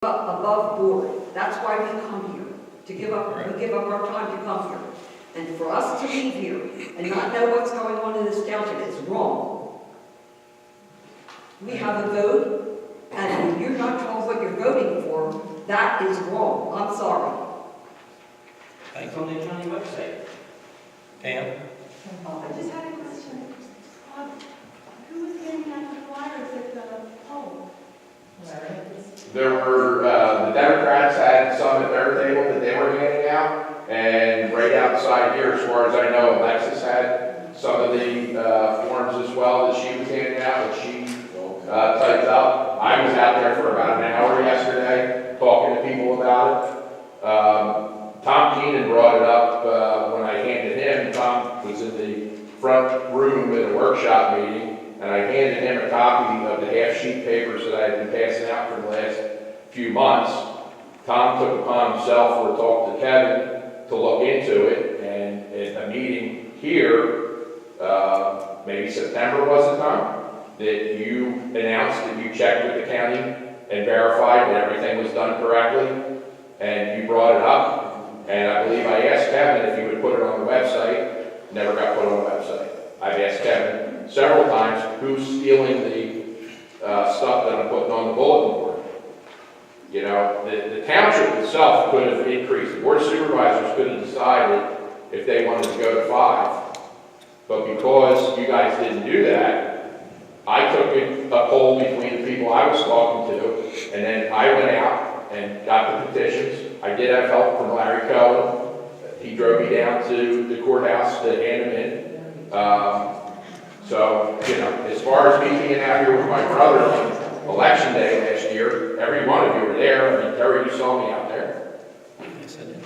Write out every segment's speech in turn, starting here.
above board. That's why we come here, to give up, we give up our time to come here. And for us to leave here and not know what's going on in this township is wrong. We have a vote, and when you're not told what you're voting for, that is wrong. I'm sorry. Thanks on the county website. Pam? I just had a question. Who was handing out the flyers at the poll? There were, the Democrats had some at their table that they were handing out, and right outside here, as far as I know, Alexis had some of the forms as well that she was handing out, that she typed up. I was out there for about an hour yesterday, talking to people about it. Tom Keenan brought it up when I handed him. Tom was in the front room at a workshop meeting, and I handed him a copy of the half-sheet papers that I had been passing out for the last few months. Tom took upon himself to talk to Kevin to look into it, and at a meeting here, maybe September was the time, that you announced that you checked with the county and verified that everything was done correctly, and you brought it up, and I believe I asked Kevin if he would put it on the website. Never got put on the website. I've asked Kevin several times who's stealing the stuff that I'm putting on the bulletin board. You know, the township itself could have increased. The board of supervisors could have decided if they wanted to go to 5. But because you guys didn't do that, I took a poll between the people I was talking to, and then I went out and got the petitions. I did have help from Larry Cohen. He drove me down to the courthouse to hand them in. So, you know, as far as me being out here with my brother on election day last year, every one of you were there. I mean, Terry, you saw me out there. Yes, I did.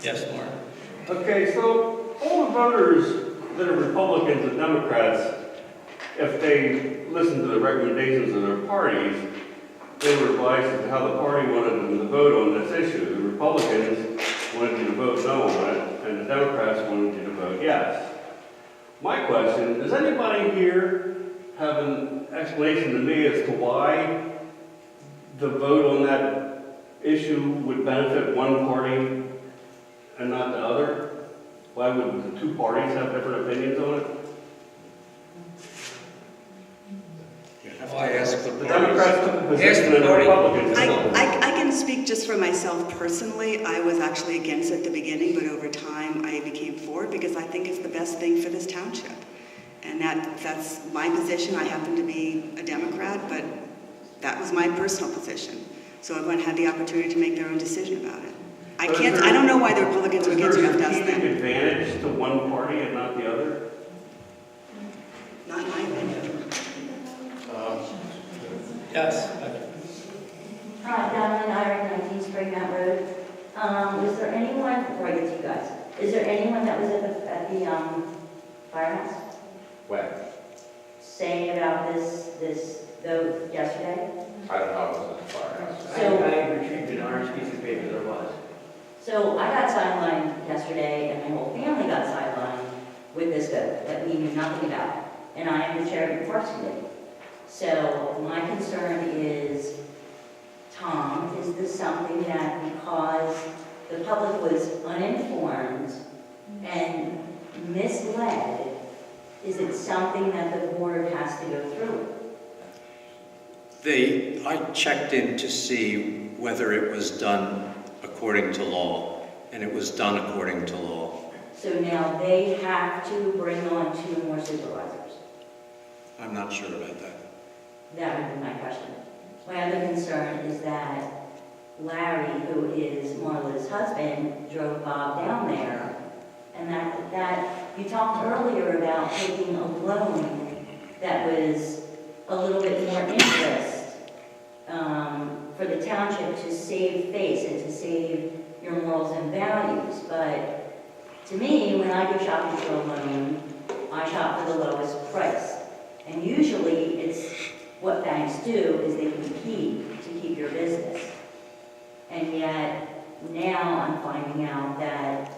Yes, Mark? Okay, so all the voters that are Republicans and Democrats, if they listen to the recommendations of their parties, they were advised as to how the party wanted them to vote on this issue. The Republicans wanted you to vote no on it, and the Democrats wanted you to vote yes. My question, does anybody here have an explanation to me as to why the vote on that issue would benefit one party and not the other? Why would the two parties have different opinions on it? I ask the The Democrats took a position and the Republicans didn't. I can speak just for myself personally. I was actually against it at the beginning, but over time I became for it because I think it's the best thing for this township. And that's my position. I happen to be a Democrat, but that was my personal position. So everyone had the opportunity to make their own decision about it. I don't know why the Republicans are against it. Is there a strategic advantage to one party and not the other? Not in my opinion. Yes. Hi, Donna and I are 19 Spring Mount Road. Was there anyone, before I get to you guys, is there anyone that was at the firehouse When? saying about this vote yesterday? I don't know, I wasn't at the firehouse. I retrieved an orange piece of paper, there was. So I got sidelined yesterday, and my whole family got sidelined with this vote that we knew nothing about. And I am the chair of the Parks Committee. So my concern is, Tom, is this something that because the public was uninformed and misled, is it something that the board has to go through? I checked in to see whether it was done according to law, and it was done according to law. So now they have to bring on 2 more supervisors. I'm not sure about that. That would be my question. My other concern is that Larry, who is Marla's husband, drove Bob down there, and that you talked earlier about taking a loan that was a little bit more interest for the township to save face and to save your morals and values. But to me, when I go shopping for a loan, I shop for the lowest price. And usually it's what banks do is they compete to keep your business. And yet now I'm finding out that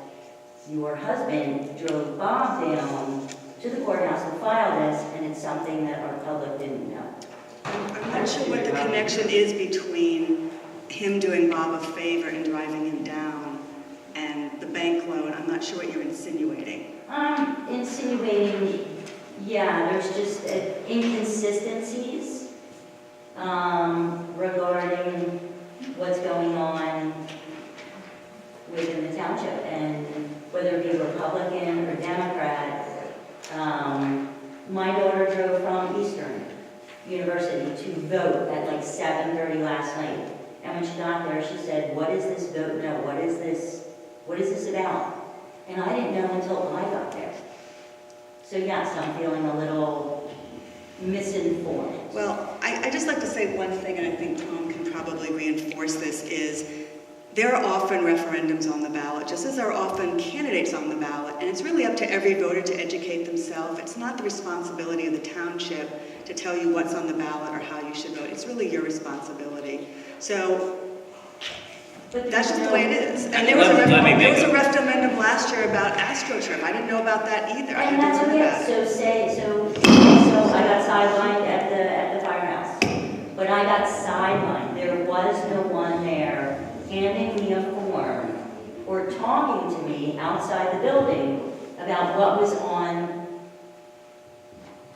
your husband drove Bob down to the courthouse and filed this, and it's something that our public didn't know. I'm not sure what the connection is between him doing Bob a favor and driving him down and the bank loan. I'm not sure what you're insinuating. Insinuating, yeah, there's just inconsistencies regarding what's going on within the township, and whether it be Republican or Democrat. My daughter drove from Eastern University to vote at like 7:30 last night. And when she got there, she said, "What is this vote? No, what is this? What is this about?" And I didn't know until I got there. So yes, I'm feeling a little misinformed. Well, I just like to say one thing, and I think Tom can probably reinforce this, is there are often referendums on the ballot, just as there are often candidates on the ballot, and it's really up to every voter to educate themselves. It's not the responsibility of the township to tell you what's on the ballot or how you should vote. It's really your responsibility. So that's just the way it is. And there was a referendum last year about AstroTurf. I didn't know about that either. I And had that's to learn okay. about it. So I got sidelined at the firehouse. But I got sidelined. There was no one there handing me a form or talking to me outside the building about what was on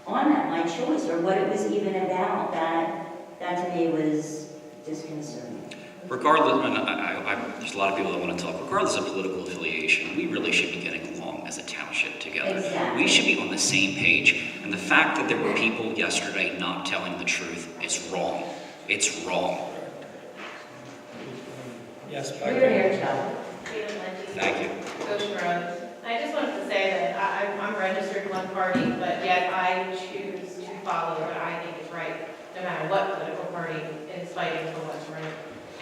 that, my choice, or what it was even about. That to me was disconcerting. Regardless, and there's a lot of people that want to talk, regardless of political affiliation, we really should be getting along as a township together. Exactly. We should be on the same page. And the fact that there were people yesterday not telling the truth is wrong. It's wrong. Yes, You're here, Chuck. Thank you. I just wanted to say that I'm registered one party, but yet I choose to follow what I think is right, no matter what political party is fighting for what's right.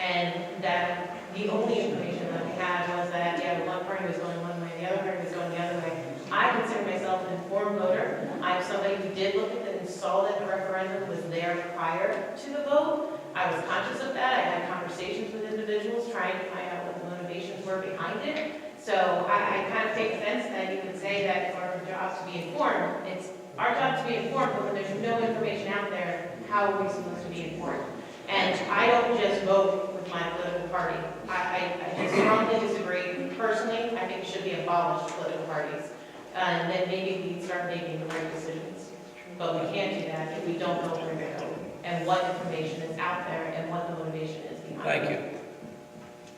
And that the only information that we had was that, yeah, one party was going one way, the other party was going the other way. I consider myself an informed voter. I'm somebody who did look at it and saw that the referendum was there prior to the vote. I was conscious of that. I had conversations with individuals trying to find out what the motivations were behind it. So I kind of take offense that you would say that it's our job to be informed. It's our job to be informed, but when there's no information out there, how are we supposed to be informed? And I don't just vote with my political party. I strongly disagree. Personally, I think it should be abolished, political parties. And then maybe we can start making the right decisions. But we can't do that if we don't know where to go and what information is out there and what the motivation is behind thank it.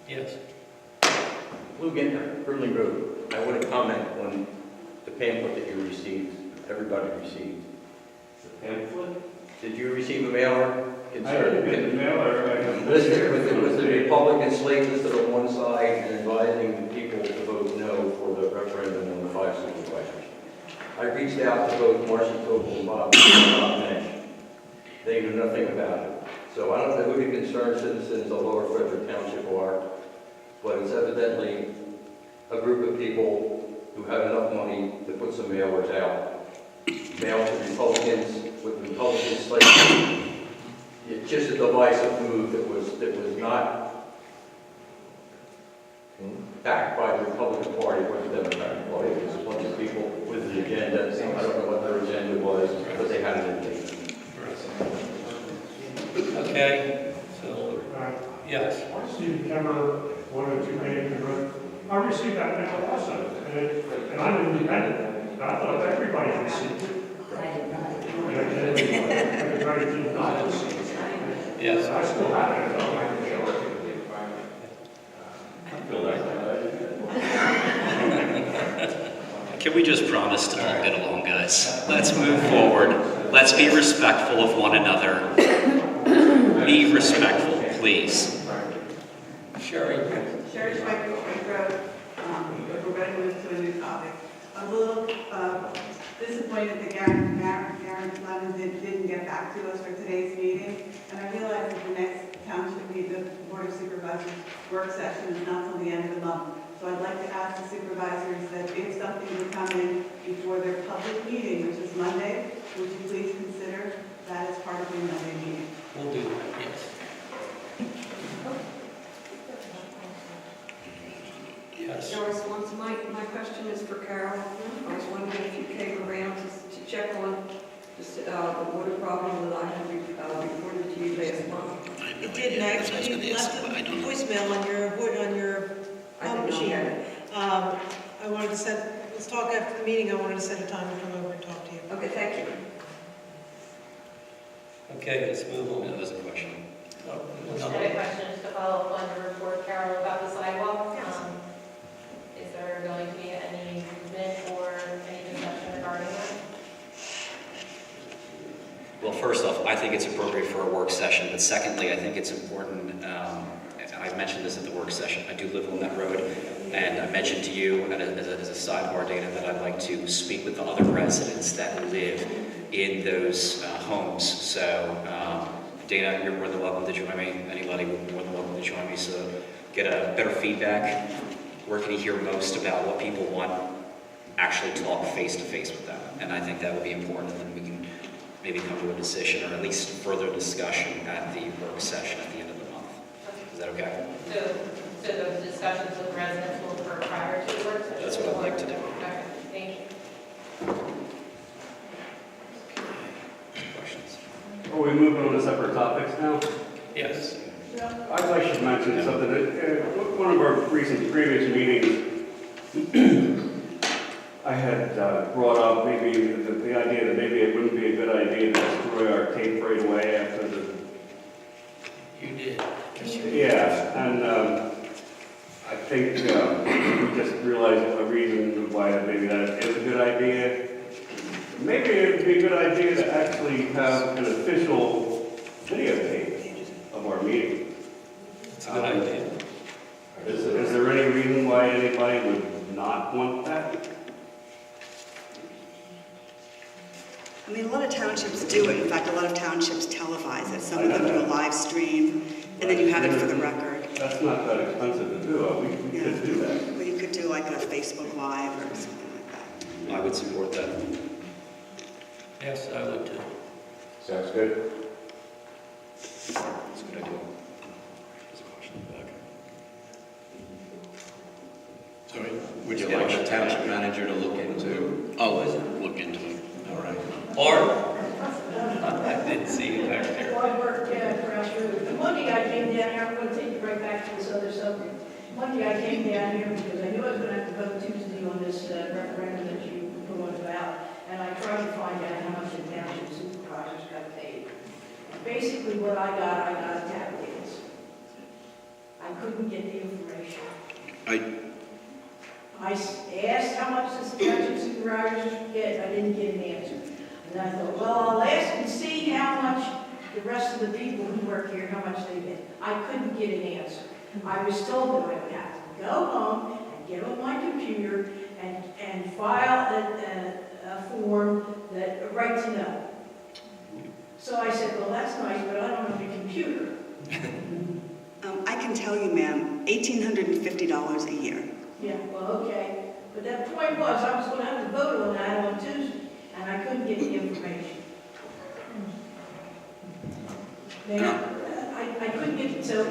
you. Yes. Lou Gintner, Burnley Road. I want to comment on the pamphlet that you received, everybody received. The pamphlet? Did you receive a mailer? I didn't get the mailer. Was the Republican slate listed on one side and advising people to vote no for the referendum on the 5 supervisors? I reached out to both Marcy Tobel and Bob Nash. They knew nothing about it. So I don't know who the concerned citizens of Lower Frederick Township are, but it's evidently a group of people who had enough money to put some mailers out, mail to Republicans with Republican slate. It's just a divisive move that was not backed by the Republican Party or the Democratic Party. It was a bunch of people with an agenda. I don't know what their agenda was, but they had an agenda. Okay, so, yes. Steve Kemmer, 102 Main Road. I received that mail also, and I'm independent. And I thought everybody received it. I did not. Everybody did not receive it. Yes. I still have it. Can we just promise to all get along, guys? Let's move forward. Let's be respectful of one another. Be respectful, please. Sherry. Sherry Schweikert, Schweikert Road. We're going to move to a new topic. I'm a little disappointed that Garen Lemon didn't get back to us for today's meeting. And I realize that the next township meeting, the Board of Supervisors work session is not till the end of the month. So I'd like to ask the supervisors that if something would come in before their public meeting, which is Monday, would you please consider that as part of your Monday meeting? We'll do that, yes. Yes. Your response, my question is for Carol. I was wondering if you came around to check on the water problem that I had reported to you last month. It didn't actually, left a voicemail on your I phone did not machine. get it. I wanted to let's talk after the meeting, I wanted to set a time to come over and talk to you. Okay, thank you. Okay, let's move on. There's a question. Oh, I no. had a question just to follow up on your report, Carol, about the sidewalk. Is there going to be any movement or any discussion regarding that? Well, first off, I think it's appropriate for a work session, but secondly, I think it's important, and I've mentioned this at the work session, I do live on that road, and I mentioned to you as a sidebar, Dana, that I'd like to speak with the other residents that live in those homes. So, Dana, you're more than welcome to join me. Anybody more than welcome to join me, so get a better feedback. Where can you hear most about what people want? Actually talk face to face with them, and I think that would be important, and we can maybe come to a decision or at least further discussion at the work session at the end of the month. Is that okay? So those discussions with residents will occur prior to the work session? That's what I'd like to do. Okay, thank you. Questions? Are we moving on to separate topics now? Yes. I should mention something. One of our previous meetings, I had brought up maybe the idea that maybe it wouldn't be a good idea to destroy our tape right away after the... You did. Yeah, and I think we just realized a reason why maybe that is a good idea. Maybe it would be a good idea to actually have an official videotape of our meeting. It's a good idea. Is there any reason why anybody would not want that? I mean, a lot of townships do it. In fact, a lot of townships televise it. Some of them do a live stream, and then you have it for the record. That's not that expensive to do. We could do that. Well, you could do like a Facebook Live or something like that. I would support that. Yes, I would too. Sounds good. That's a good idea. There's a question in the back. Sorry, would you like the township manager to look into? Oh, is it? Look into it. All right. Or, I didn't see you back there. I work across the road. The Monday I came down here, I'm going to take you right back to this other subject. Monday I came down here because I knew I was going to have to vote Tuesday on this referendum that you put on the ballot, and I tried to find out how much the township supervisors got paid. Basically what I got a tap dance. I couldn't get the information. I asked how much does the township supervisors get, I didn't get an answer. And I thought, well, I'll ask and see how much the rest of the people who work here, how much they get. I couldn't get an answer. I was told that I would have to go home and get on my computer and file a form that, a right to know. So I said, well, that's nice, but I don't have a computer. I can tell you, ma'am, $1,850 a year. Yeah, well, okay. But the point was, I was going to have to vote on that on Tuesday, and I couldn't get the information. Now, I couldn't get it. So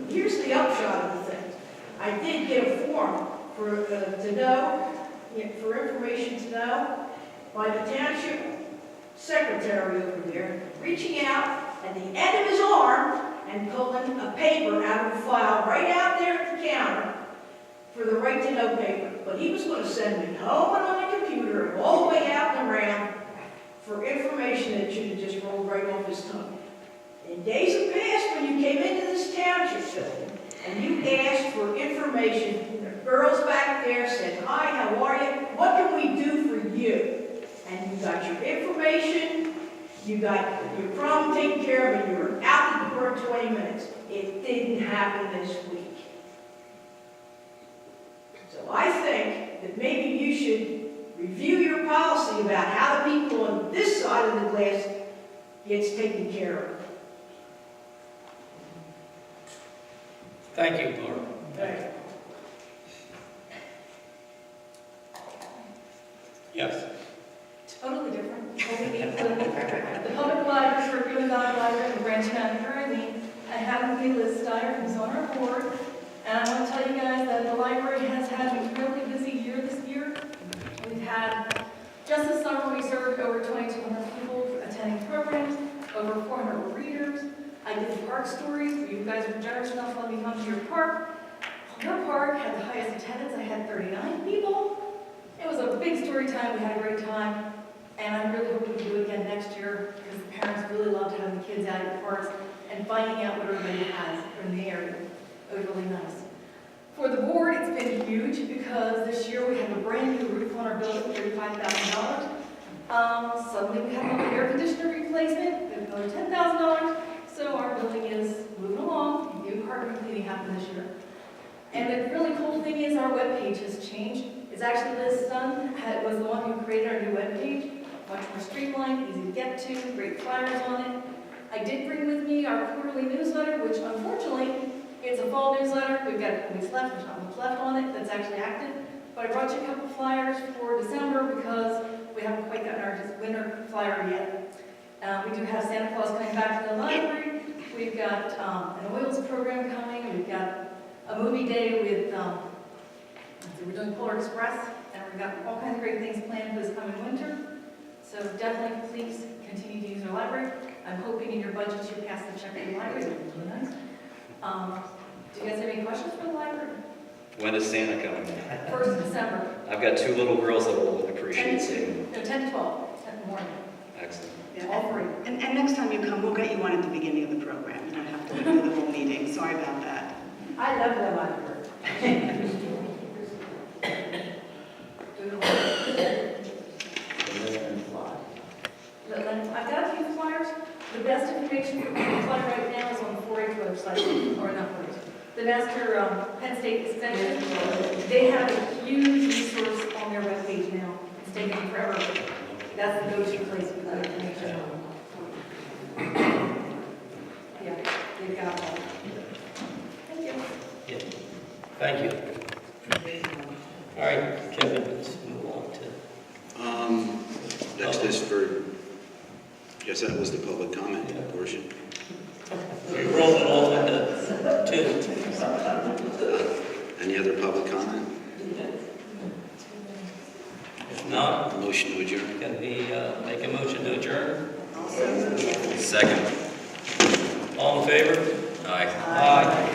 here's the upshot of the thing. I did get a form for to know, for information to know, by the township secretary over there, reaching out at the end of his arm and pulling a paper out of the file right out there at the counter for the right to know paper. But he was going to send me home and on the computer and all the way out and around for information that should have just rolled right off his tongue. In days of past, when you came into this township building and you asked for information, the girls back there said, hi, how are you? What can we do for you? And you got your information, you got your problem taken care of, and you were out the door in 20 minutes. It didn't happen this week. So I think that maybe you should review your policy about how the people on this side of the glass gets taken care of. Thank you, Laura. Right. Yes. Totally different. The public libraries are really not a library, the branch manager. I happen to be Liz Steiner, who's on our board. And I want to tell you guys that the library has had a really busy year this year. We've had, just this summer, we served over 2,200 people attending programs. over 400 readers. I did park stories, you guys were generous enough to let me come to your park. Your park had the highest attendance, I had 39 people. It was a big story time, we had a great time, and I really hope we can do it again next year, because the parents really loved having the kids out at the parks and finding out what everybody has in the area. It was really nice. For the board, it's been huge, because this year we have a brand new roof on our building, $35,000. Suddenly we have another air conditioner replacement, with another $10,000. So our building is moving along, new carpet cleaning happened this year. And the really cool thing is our webpage has changed. It's actually Liz Sun was the one who created our new webpage, much more streamlined, easy to get to, great flyers on it. I did bring with me our quarterly newsletter, which unfortunately, it's a fall newsletter. We've got a couple weeks left, there's not much left on it that's actually active. But I brought you a couple flyers for December because we haven't quite gotten our winter flyer yet. We do have Santa Claus coming back to the library. We've got an oils program coming. We've got a movie day with, we're doing Polar Express, and we've got all kinds of great things planned for this coming winter. So definitely, please continue to use our library. I'm hoping in your budgets you pass the check to the library. It's really nice. Do you guys have any questions for the library? When is Santa coming? 1st of December. I've got 2 little girls that will appreciate seeing. No, 10 to 12 in the morning. Excellent. Yeah, All free. and next time you come, we'll get you one at the beginning of the program. You don't have to wait for the whole meeting. Sorry about that. I love the library. I've got a few flyers. The best information for the flyer right now is on the 4-H website, or not 4-H. The Master Penn State Extension, they have a huge resource on their webpage now. It's taken them forever. That's the go-to place for that information. Yeah, they've got it all. Thank you. Yeah. Thank you. All right, Kevin, let's move on to. Next is for, guess that was the public comment portion. We're rolling off into 2. Any other public comment? If not, Motion to adjourn. can we make a motion to adjourn? Second. All in favor? Aye. Aye.